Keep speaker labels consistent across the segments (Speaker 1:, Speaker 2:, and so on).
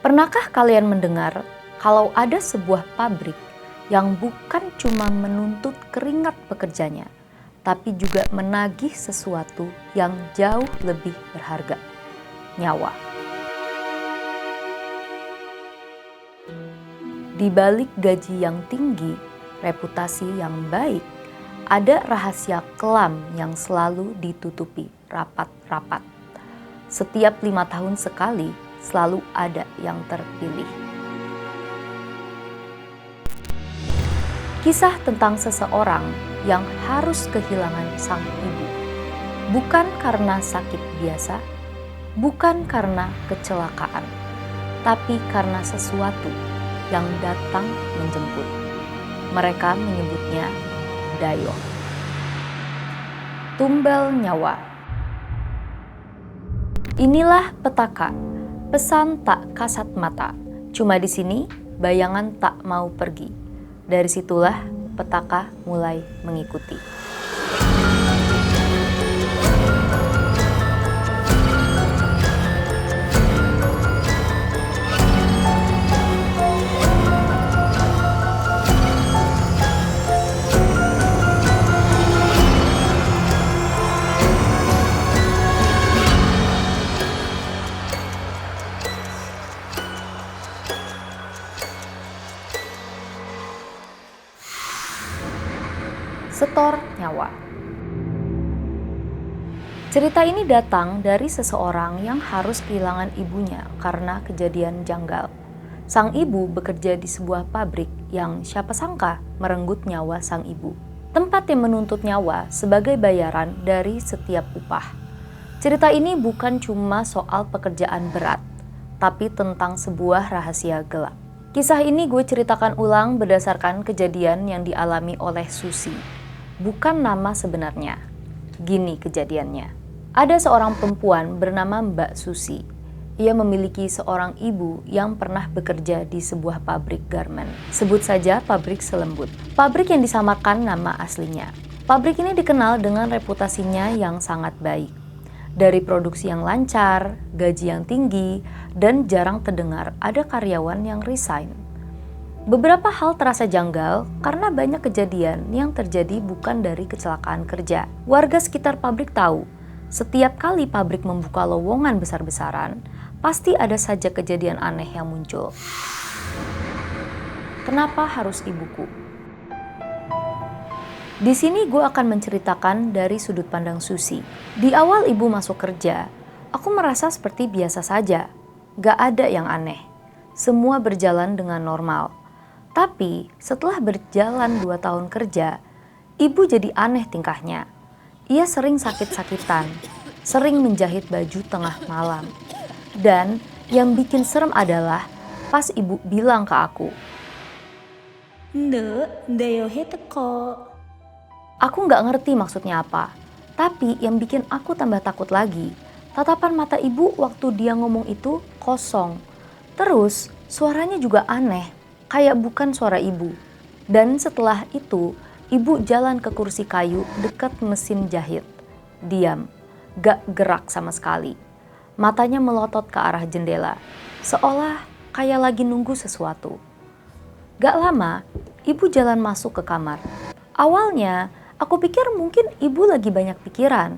Speaker 1: Pernahkah kalian mendengar kalau ada sebuah pabrik yang bukan cuma menuntut keringat pekerjanya, tapi juga menagih sesuatu yang jauh lebih berharga, nyawa. Di balik gaji yang tinggi, reputasi yang baik, ada rahasia kelam yang selalu ditutupi rapat-rapat. Setiap 5 tahun sekali, selalu ada yang terpilih. Kisah tentang seseorang yang harus kehilangan sang ibu. Bukan karena sakit biasa, bukan karena kecelakaan, tapi karena sesuatu yang datang menjemput. Mereka menyebutnya Dayo. Tumbal nyawa. Inilah petaka, pesan tak kasat mata. Cuma di sini bayangan tak mau pergi. Dari situlah petaka mulai mengikuti. Setor nyawa. Cerita ini datang dari seseorang yang harus kehilangan ibunya karena kejadian janggal. Sang ibu bekerja di sebuah pabrik yang siapa sangka merenggut nyawa sang ibu. Tempat yang menuntut nyawa sebagai bayaran dari setiap upah. Cerita ini bukan cuma soal pekerjaan berat, tapi tentang sebuah rahasia gelap. Kisah ini gue ceritakan ulang berdasarkan kejadian yang dialami oleh Susi. Bukan nama sebenarnya. Gini kejadiannya. Ada seorang perempuan bernama Mbak Susi. Ia memiliki seorang ibu yang pernah bekerja di sebuah pabrik garmen. Sebut saja pabrik selembut. Pabrik yang disamakan nama aslinya. Pabrik ini dikenal dengan reputasinya yang sangat baik. Dari produksi yang lancar, gaji yang tinggi, dan jarang terdengar ada karyawan yang resign. Beberapa hal terasa janggal karena banyak kejadian yang terjadi bukan dari kecelakaan kerja. Warga sekitar pabrik tahu, setiap kali pabrik membuka lowongan besar-besaran, pasti ada saja kejadian aneh yang muncul. Kenapa harus ibuku? Di sini gue akan menceritakan dari sudut pandang Susi. Di awal ibu masuk kerja, aku merasa seperti biasa saja. Gak ada yang aneh. Semua berjalan dengan normal. Tapi setelah berjalan 2 tahun kerja, ibu jadi aneh tingkahnya. Ia sering sakit-sakitan, sering menjahit baju tengah malam. Dan yang bikin serem adalah pas ibu bilang ke aku,
Speaker 2: Dayo teko.
Speaker 1: Aku nggak ngerti maksudnya apa. Tapi yang bikin aku tambah takut lagi, tatapan mata ibu waktu dia ngomong itu kosong. Terus suaranya juga aneh. Kayak bukan suara ibu. Dan setelah itu, ibu jalan ke kursi kayu dekat mesin jahit. Diam, gak gerak sama sekali. Matanya melotot ke arah jendela, seolah kayak lagi nunggu sesuatu. Gak lama, ibu jalan masuk ke kamar. Awalnya, aku pikir mungkin ibu lagi banyak pikiran.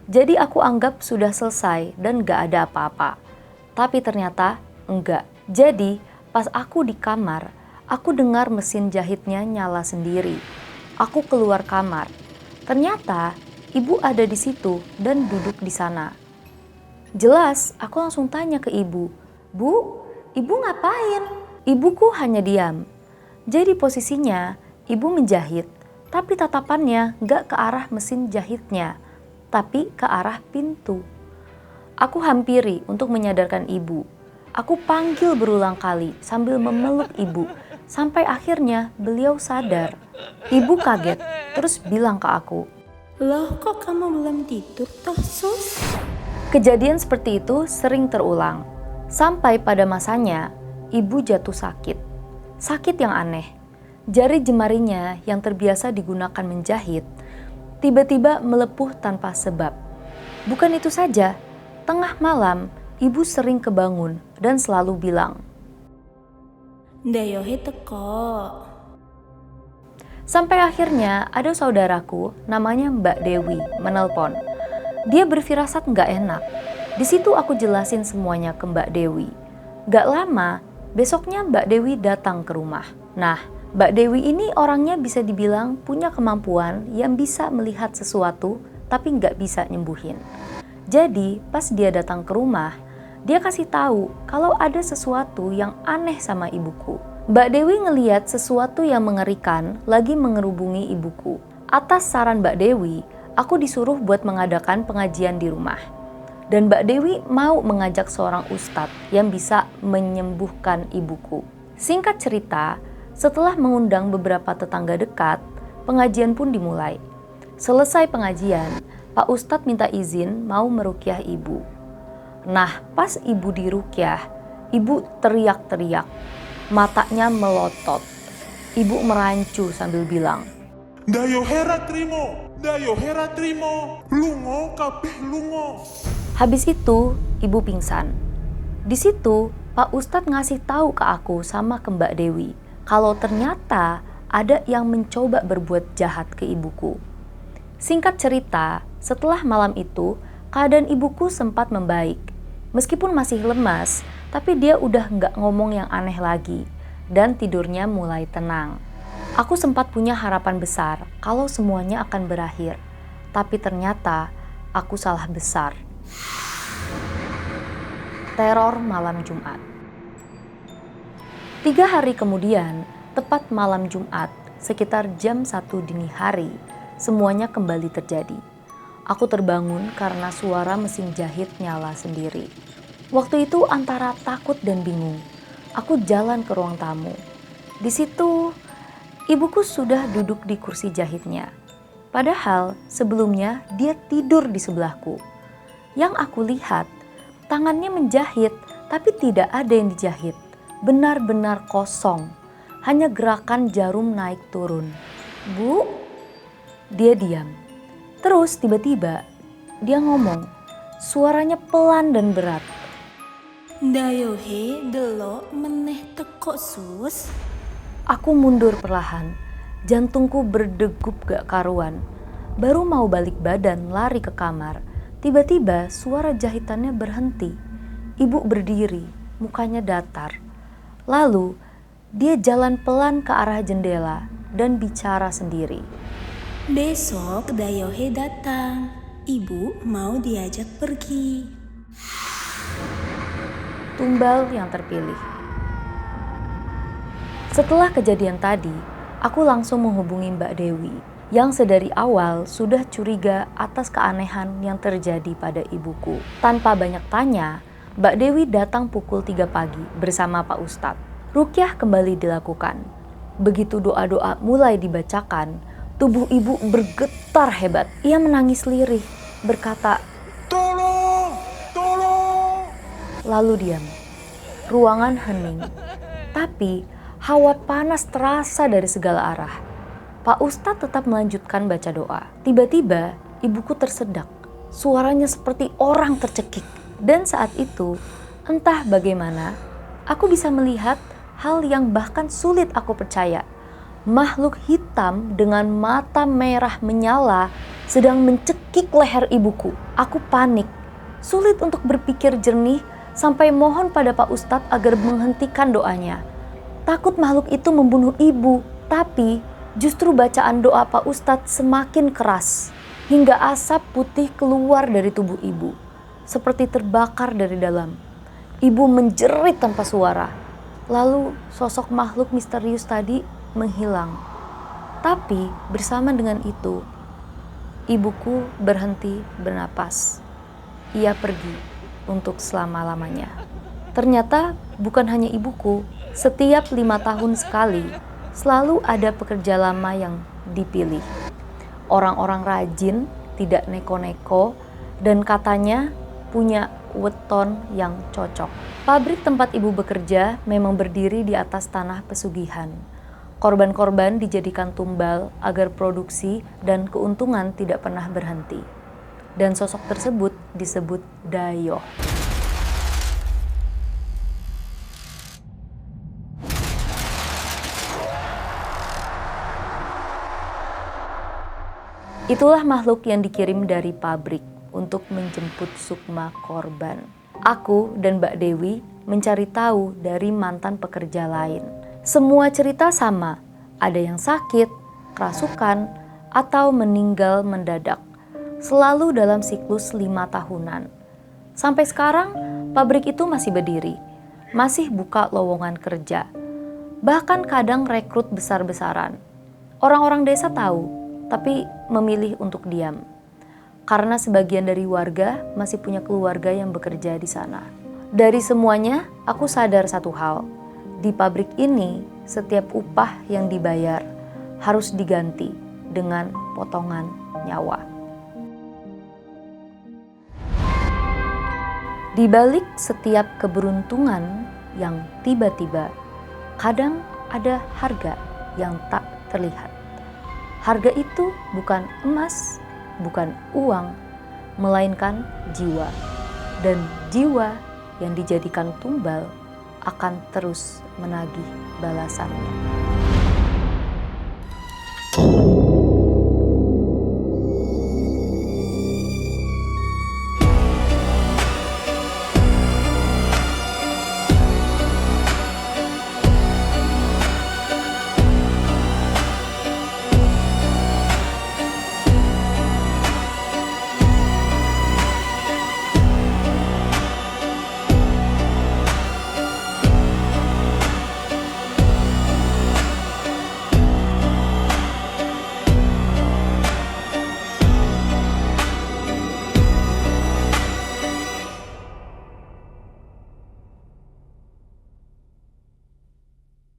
Speaker 1: Jadi aku anggap sudah selesai dan gak ada apa-apa. Tapi ternyata enggak. Jadi, pas aku di kamar, aku dengar mesin jahitnya nyala sendiri. Aku keluar kamar. Ternyata ibu ada di situ dan duduk di sana. Jelas, aku langsung tanya ke ibu, "Bu, ibu ngapain?" Ibuku hanya diam. Jadi posisinya ibu menjahit, tapi tatapannya gak ke arah mesin jahitnya, tapi ke arah pintu. Aku hampiri untuk menyadarkan ibu. Aku panggil berulang kali sambil memeluk ibu, sampai akhirnya beliau sadar. Ibu kaget, terus bilang ke aku,
Speaker 2: Loh, kok kamu belum tidur toh, Sus?
Speaker 1: Kejadian seperti itu sering terulang. Sampai pada masanya, ibu jatuh sakit. Sakit yang aneh. Jari jemarinya yang terbiasa digunakan menjahit, tiba-tiba melepuh tanpa sebab. Bukan itu saja, tengah malam, ibu sering kebangun dan selalu bilang,
Speaker 2: Dayohe teko.
Speaker 1: sampai akhirnya ada saudaraku namanya Mbak Dewi menelpon. Dia berfirasat nggak enak. Di situ aku jelasin semuanya ke Mbak Dewi. Gak lama, besoknya Mbak Dewi datang ke rumah. Nah, Mbak Dewi ini orangnya bisa dibilang punya kemampuan yang bisa melihat sesuatu tapi nggak bisa nyembuhin. Jadi, pas dia datang ke rumah, dia kasih tahu kalau ada sesuatu yang aneh sama ibuku. Mbak Dewi ngeliat sesuatu yang mengerikan lagi mengerubungi ibuku. Atas saran Mbak Dewi, aku disuruh buat mengadakan pengajian di rumah. Dan Mbak Dewi mau mengajak seorang ustadz yang bisa menyembuhkan ibuku. Singkat cerita, setelah mengundang beberapa tetangga dekat, pengajian pun dimulai. Selesai pengajian, Pak Ustadz minta izin mau merukyah ibu. Nah, pas ibu dirukyah, ibu teriak-teriak, matanya melotot. Ibu merancu sambil bilang,
Speaker 3: Dayohera trimo, lungo kabeh lungo.
Speaker 1: habis itu, ibu pingsan. Di situ, Pak Ustadz ngasih tahu ke aku sama ke Mbak Dewi kalau ternyata ada yang mencoba berbuat jahat ke ibuku. Singkat cerita, setelah malam itu, keadaan ibuku sempat membaik. Meskipun masih lemas, tapi dia udah nggak ngomong yang aneh lagi dan tidurnya mulai tenang. Aku sempat punya harapan besar kalau semuanya akan berakhir, tapi ternyata aku salah besar. Teror malam Jumat. 3 hari kemudian, tepat malam Jumat, sekitar jam 1 dini hari, semuanya kembali terjadi. Aku terbangun karena suara mesin jahit nyala sendiri. Waktu itu antara takut dan bingung, aku jalan ke ruang tamu. Di situ, ibuku sudah duduk di kursi jahitnya. Padahal sebelumnya dia tidur di sebelahku. Yang aku lihat, tangannya menjahit, tapi tidak ada yang dijahit. Benar-benar kosong, hanya gerakan jarum naik turun. Bu, dia diam. Terus tiba-tiba dia ngomong, suaranya pelan dan berat.
Speaker 2: Dayohe delok meneh teko sus.
Speaker 1: Aku mundur perlahan, jantungku berdegup gak karuan. Baru mau balik badan lari ke kamar, tiba-tiba suara jahitannya berhenti. Ibu berdiri, mukanya datar. Lalu dia jalan pelan ke arah jendela dan bicara sendiri.
Speaker 2: Besok Dayohe datang. Ibu mau diajak pergi.
Speaker 1: Tumbal yang terpilih. Setelah kejadian tadi, aku langsung menghubungi Mbak Dewi yang sedari awal sudah curiga atas keanehan yang terjadi pada ibuku. Tanpa banyak tanya, Mbak Dewi datang pukul 3 pagi bersama Pak Ustadz. Rukyah kembali dilakukan. Begitu doa-doa mulai dibacakan, tubuh ibu bergetar hebat. Ia menangis lirih, berkata,
Speaker 3: Tolong!
Speaker 1: lalu diam. Ruangan hening, tapi hawa panas terasa dari segala arah. Pak Ustadz tetap melanjutkan baca doa. Tiba-tiba ibuku tersedak, suaranya seperti orang tercekik. Dan saat itu, entah bagaimana, aku bisa melihat hal yang bahkan sulit aku percaya. Makhluk hitam dengan mata merah menyala sedang mencekik leher ibuku. Aku panik, sulit untuk berpikir jernih sampai mohon pada Pak Ustadz agar menghentikan doanya. Takut makhluk itu membunuh ibu, tapi justru bacaan doa Pak Ustadz semakin keras hingga asap putih keluar dari tubuh ibu, seperti terbakar dari dalam. Ibu menjerit tanpa suara. Lalu sosok makhluk misterius tadi menghilang. Tapi bersama dengan itu, ibuku berhenti bernapas. Ia pergi untuk selama-lamanya. Ternyata bukan hanya ibuku, setiap 5 tahun sekali selalu ada pekerja lama yang dipilih. Orang-orang rajin, tidak neko-neko, dan katanya punya weton yang cocok. Pabrik tempat ibu bekerja memang berdiri di atas tanah pesugihan. Korban-korban dijadikan tumbal agar produksi dan keuntungan tidak pernah berhenti. Dan sosok tersebut disebut Dayoh. Itulah makhluk yang dikirim dari pabrik untuk menjemput Sukma korban. Aku dan Mbak Dewi mencari tahu dari mantan pekerja lain. Semua cerita sama, ada yang sakit, kerasukan, atau meninggal mendadak. Selalu dalam siklus 5 tahunan. Sampai sekarang, pabrik itu masih berdiri, masih buka lowongan kerja. Bahkan kadang rekrut besar-besaran. Orang-orang desa tahu, tapi memilih untuk diam. Karena sebagian dari warga masih punya keluarga yang bekerja di sana. Dari semuanya, aku sadar satu hal. Di pabrik ini, setiap upah yang dibayar harus diganti dengan potongan nyawa. Di balik setiap keberuntungan yang tiba-tiba, kadang ada harga yang tak terlihat. Harga itu bukan emas, bukan uang, melainkan jiwa. Dan jiwa yang dijadikan tumbal akan terus menagih balasannya.